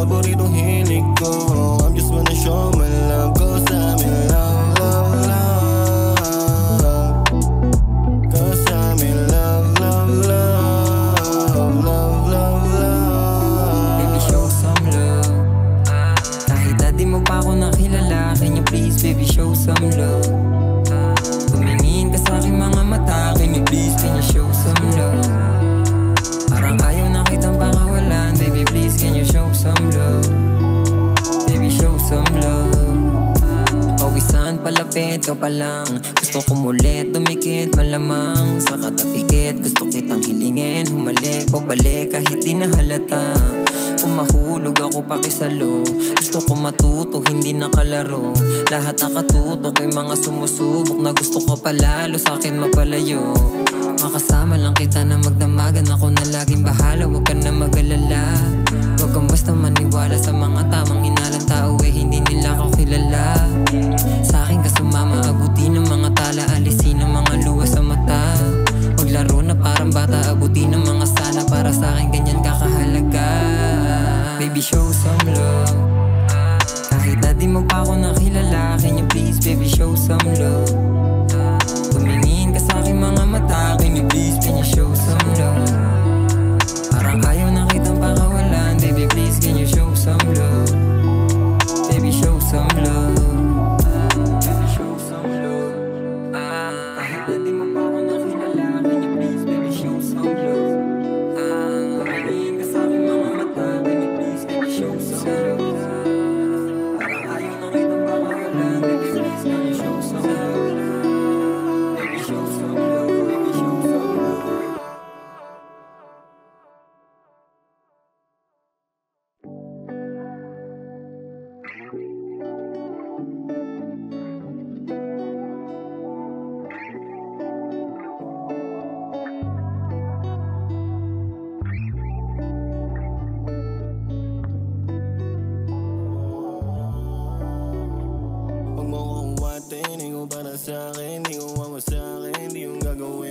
paboritong hilig ko. I'm just wanna show my love, 'cause I'm in love, love, love. 'Cause I'm in love, love, love, love, love, love. Baby, show some love. Kahit dati mo pa ako nakilala, can you please, baby, show some love? Tumingin ka sa aking mga mata, can you please, can you show some love? Parang ayaw na kitang pakawalan, baby, please, can you show some love? Baby, show some love. Pawisan, palapit ka pa lang, gusto ko mulit, dumikit, malamang sa katapikit, gusto kitang hilingin, humalik, pabalik, kahit di na halata. Kung mahulog ako pakisalo, gusto ko matuto, hindi nakalaro. Lahat nakatutok ay mga sumusubok na gusto ko palalo, sa'kin mapalayo. Makasama lang kita na magdamagan, ako na laging bahala, huwag ka na mag-alala. Huwag kang basta maniwala sa mga tamang inalang tao, hindi nila ako kilala. Sa'kin ka sumama, abutin ng mga tala, alisin ng mga luha sa mata. Maglaro na parang bata, abutin ng mga sana, para sa'kin ganyan kakahalaga. Baby, show some love. Kahit dati mo pa ako nakilala, can you please, baby, show some love? Tumingin ka sa aking mga mata, can you please, can you show some love? Parang ayaw na kitang pakawalan, baby, please, can you show some love? Baby, show some love. Baby, show some love. Kahit dati mo pa ako nakilala, can you please, baby, show some love? Tumingin ka sa aking mga mata, can you please, can you show some love? Parang ayaw na kitang pakawalan, baby, please, can you show some love? Baby, show some love, baby, show some love. Huwag mo kong watin, di ko para sa'kin, di ko wama sa'kin, di yung gagawin.